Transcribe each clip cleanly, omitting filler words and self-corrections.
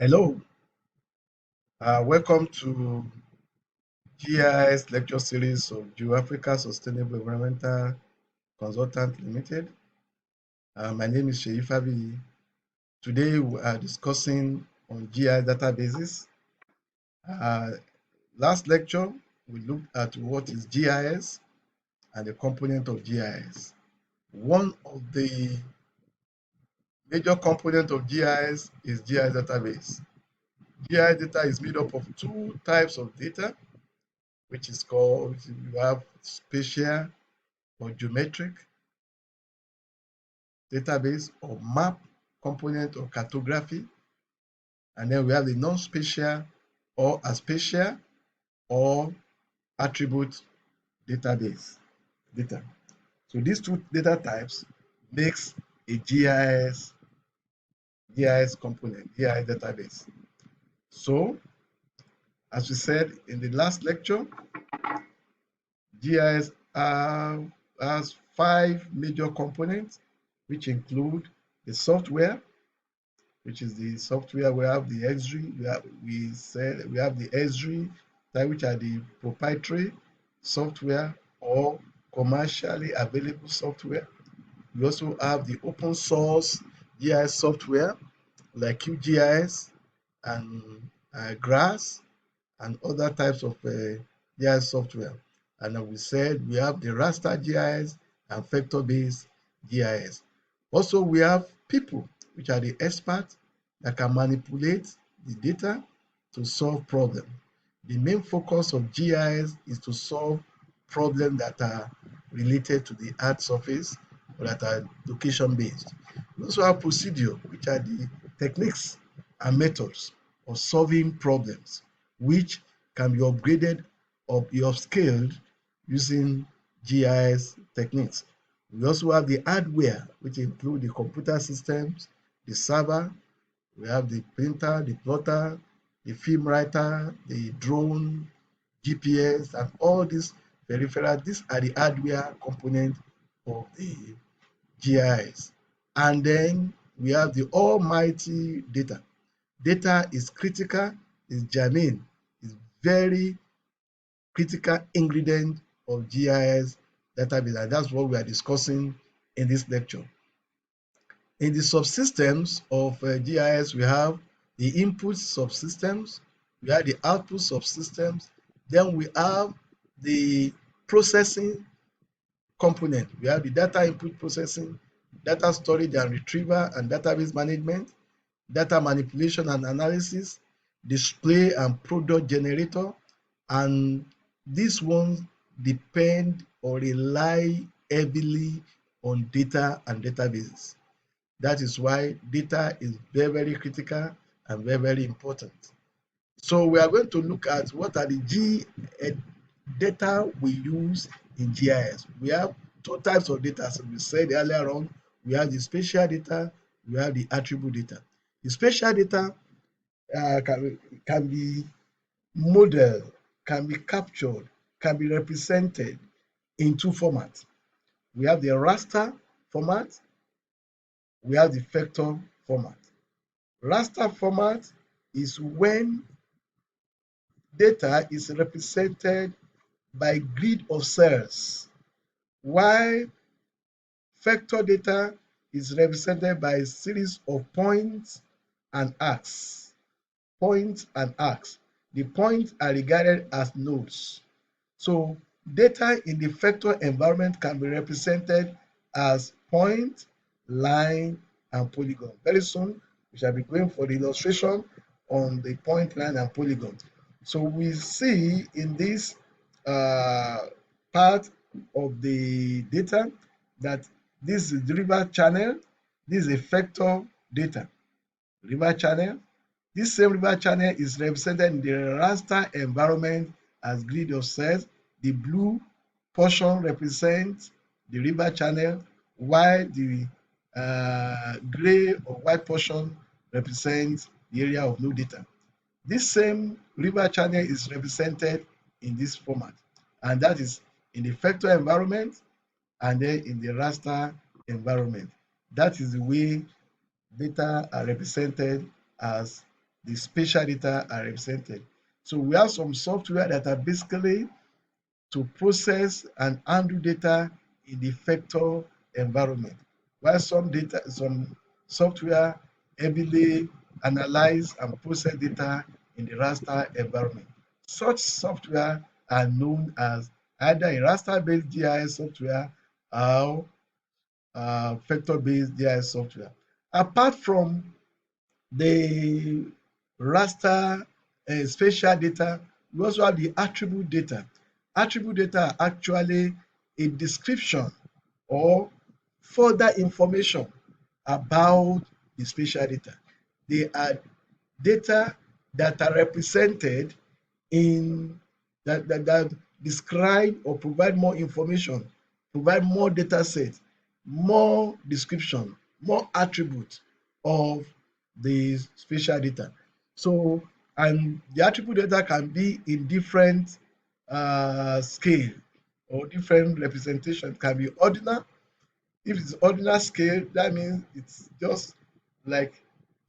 Hello, welcome to GIS lecture series of GeoAfrica Sustainable Environmental Consultant Limited. My name is Sheyi Fabi. Today we are discussing on GIS databases. Uh, Last lecture we looked at what is GIS and the component of GIS. One of the major component of GIS is GIS database. GIS data is made up of two types of data, which is called, you have spatial or geometric database or map component or cartography. And then we have the non-spatial or aspatial or attribute database data. So these two data types makes a GIS component, GIS database. So as we said in the last lecture, GIS has five major components, which include the software, which is the software. We have the Esri, we have the Esri, which are the proprietary software or commercially available software. We also have the open source GIS software like QGIS and GRASS and other types of GIS software. And we said we have the raster GIS and vector-based GIS. Also, we have people, which are the experts that can manipulate the data to solve problems. The main focus of GIS is to solve problems that are related to the earth surface or that are location-based. We also have procedure, which are the techniques and methods of solving problems, which can be upgraded or be upscaled using GIS techniques. We also have the hardware, which include the computer systems, the server, we have the printer, the plotter, the film writer, the drone, GPS, and all these peripherals. These are the hardware component of the GIS. And then we have the almighty data. Data is critical, is germane, is very critical ingredient of GIS database, and that's what we are discussing in this lecture. In the subsystems of GIS, we have the input subsystems, we have the output subsystems, then we have the processing component. We have the data input processing, data storage and retrieval and database management, data manipulation and analysis, display and product generator, and these ones depend or rely heavily on data and databases. That is why data is very, very critical and very, very important. So we are going to look at what are the data we use in GIS. We have two types of data. As we said earlier on, we have the spatial data, we have the attribute data. The spatial data can be modeled, can be captured, can be represented in two formats. We have the raster format, we have the vector format. Raster format is when data is represented by grid of cells, while vector data is represented by a series of points and arcs. Points and arcs. The points are regarded as nodes. So data in the vector environment can be represented as point, line, and polygon. Very soon, we shall be going for the illustration on the point, line, and polygon. So we see in this part of the data that this is the river channel, this is a vector data. River channel. This same river channel is represented in the raster environment as grid of cells. The blue portion represents the river channel, while the gray or white portion represents the area of no data. This same river channel is represented in this format, and that is in the vector environment and then in the raster environment. That is the way data are represented as the spatial data are represented. So we have some software that are basically to process and handle data in the vector environment, while some software heavily analyze and process data in the raster environment. Such software are known as either a raster-based GIS software or vector-based GIS software. Apart from the raster spatial data, we also have the attribute data. Attribute data are actually a description or further information about the spatial data. They are data that are represented in that describe or provide more information, provide more data set, more description, more attributes of the spatial data. So, and the attribute data can be in different scale or different representation. It can be ordinal. If it's ordinal scale, that means it's just like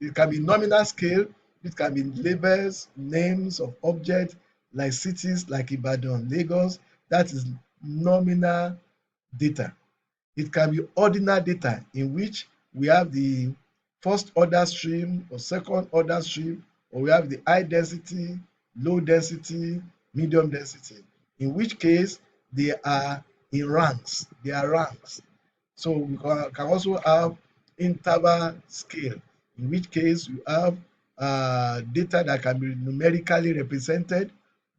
it can be nominal scale. It can be labels, names of objects like cities like Ibadan, Lagos. That is nominal data. It can be ordinal data in which we have the first order stream or second order stream, or we have the high density, low density, medium density, in which case they are in ranks. They are ranks. So we can also have interval scale, in which case you have data that can be numerically represented,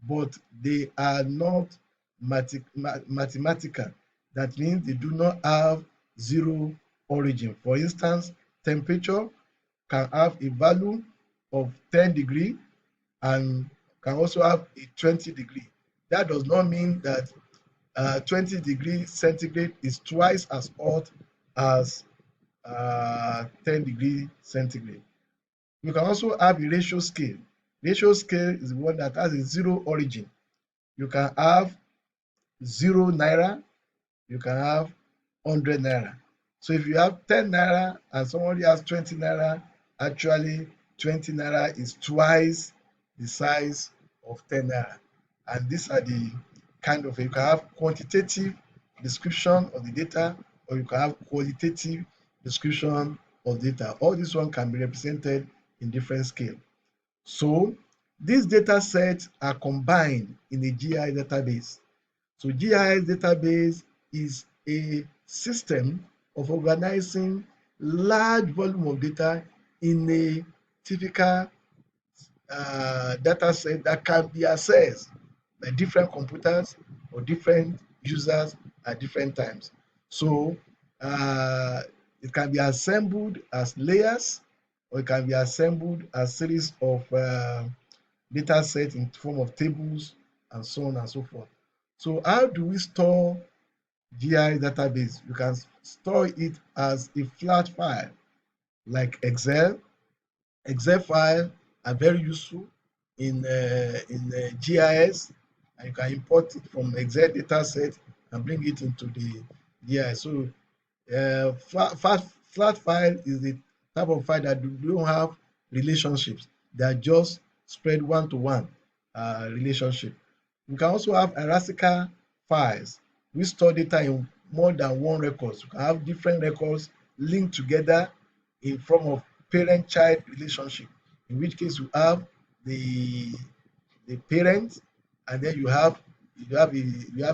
but they are not mathematical. That means they do not have zero origin. For instance, temperature can have a value of 10 degree and can also have a 20 degree. That does not mean that 20 degree centigrade is twice as hot as 10 degree centigrade. You can also have a ratio scale. Ratio scale is the one that has a zero origin. You can have 0 naira, you can have 100 naira. So if you have 10 naira and somebody has 20 naira, actually 20 naira is twice the size of 10 naira. And these are the kind of, you can have quantitative description of the data, or you can have qualitative description of data. All this one can be represented in different scale. So these data sets are combined in a GIS database. So GIS database is a system of organizing large volume of data in a typical data set that can be accessed by different computers or different users at different times. So it can be assembled as layers, or it can be assembled as series of data sets in form of tables and so on and so forth. So how do we store GIS database? You can store it as a flat file like Excel. Excel file are very useful in GIS, and you can import it from Excel data set and bring it into the GIS. So flat file is the type of file that don't have relationships. They are just spread one to one relationship. You can also have hierarchical files. We store data in more than one records. You can have different records linked together in form of parent-child relationship, in which case the the parent, and then you have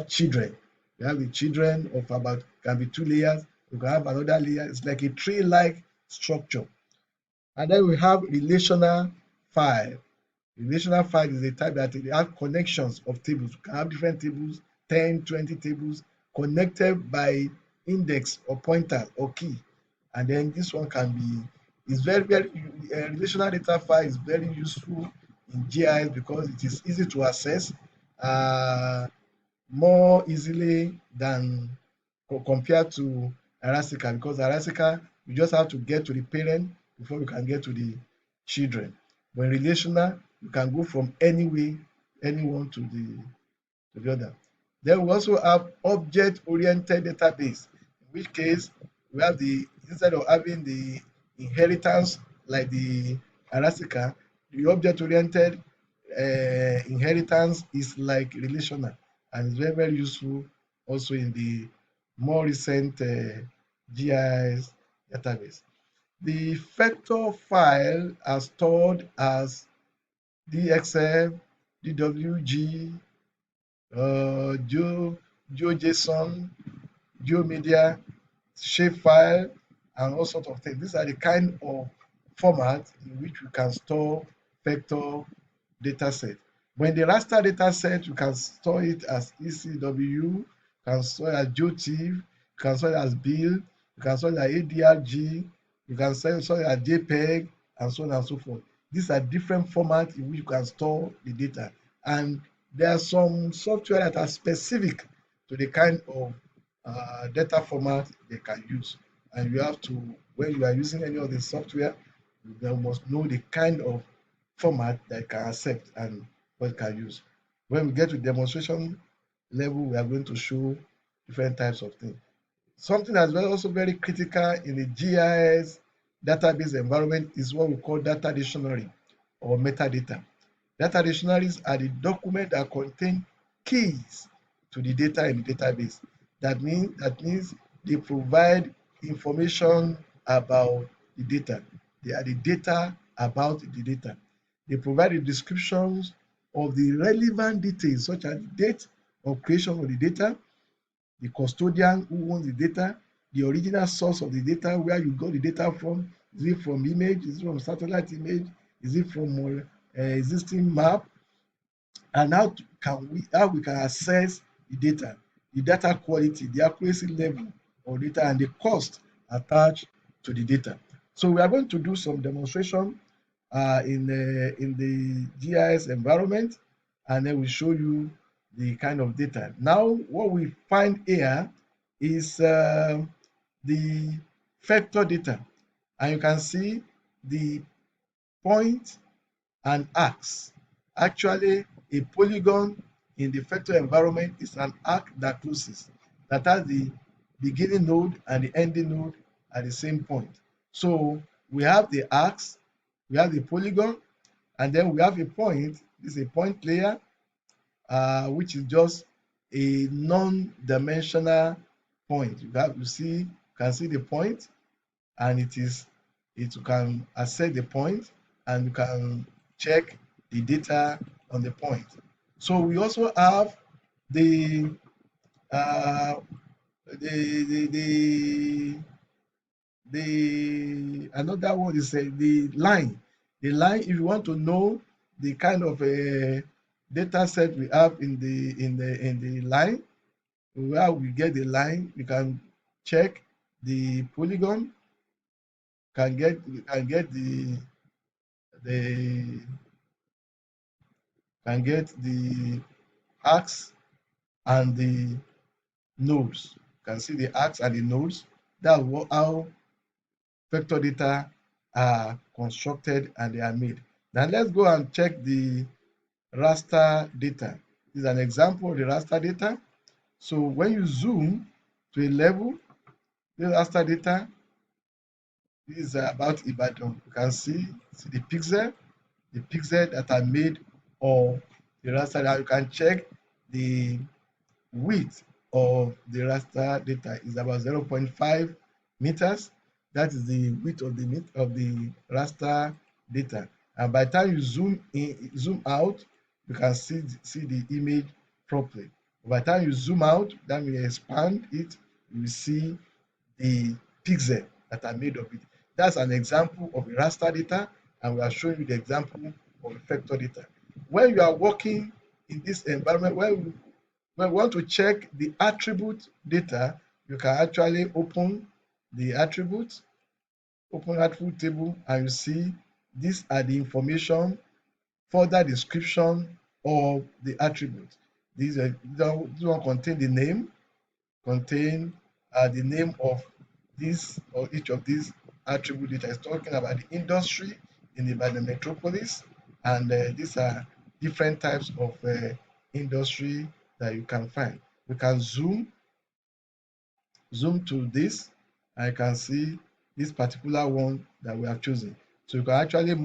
children. You have the children of about, can be 2 layers. You can have another layer. It's like a tree-like structure. And then we have relational file. Relational file is a type that they have connections of tables. You can have different tables, 10, 20 tables connected by index or pointer or key. And then this one can be, is very, relational data file is very useful in GIS because it is easy to access, uh, more easily than compared to hierarchical, because hierarchical you just have to get to the parent before you can get to the children. When relational, you can go from anyone to the other. Then we also have object-oriented database, in which case we have the, instead of having the inheritance like the hierarchical, the object-oriented inheritance is like relational and is very, very useful also in the more recent GIS database. The vector file are stored as DXF, DWG, GeoJSON, GeoMedia, shapefile, and all sorts of things. These are the kind of format in which we can store vector data set. When the raster data set, you can store it as ECW, you can store it as GeoTIFF, you can store it as BIL, you can store it as ADRG, you can store it as JPEG, and so on and so forth. These are different formats in which you can store the data. And there are some software that are specific to the kind of data format they can use. And you have to, when you are using any of the software, you must know the kind of format that can accept and what can use. When we get to demonstration level, we are going to show different types of things. Something that's also very critical in the GIS database environment is what we call data dictionary or metadata. Data dictionaries are the documents that contain keys to the data in the database. That means they provide information about the data. They are the data about the data. They provide the descriptions of the relevant details, such as the date of creation of the data, the custodian who owns the data, the original source of the data, where you got the data from. Is it from image? Is it from satellite image? Is it from existing map? And how we can assess the data quality, the accuracy level of data, and the cost attached to the data. So we are going to do some demonstration in the GIS environment, and then we show you the kind of data. Now, what we find here is the vector data, and you can see the point and arcs. Actually, a polygon in the vector environment is an arc that closes, that has the beginning node and the ending node at the same point. So we have the arcs, we have the polygon, and then we have a point. This is a point layer, which is just a non-dimensional point. You can see the point, and you can access the point, and you can check the data on the point. So we also have the uh, another one is the line. The line, if you want to know the kind of data set we have in the line, where we get the line, you can check the polygon, can get the can get the arcs and the nodes. You can see the arcs and the nodes. That's how vector data are constructed and they are made. Now let's go and check the raster data. This is an example of the raster data. So when you zoom to a level, the raster data is about Ibadan. You can see the pixel that are made of the raster. Now you can check the width of the raster data is about 0.5 meters. That is the width of the raster data. And by the time you zoom out, you can see the image properly. By the time you zoom out, then you expand it, you will see the pixel that are made of it. That's an example of a raster data, and we are showing you the example of a vector data. When you are working in this environment, when we want to check the attribute data, you can actually open the attribute table, and you see these are the information, further description of the attribute. This one contain the name, contain the name of this or each of these attribute data. Is talking about the industry in the metropolis, and these are different types of industry that you can find. You can zoom to this, and you can see this particular one that we have chosen. So you can actually move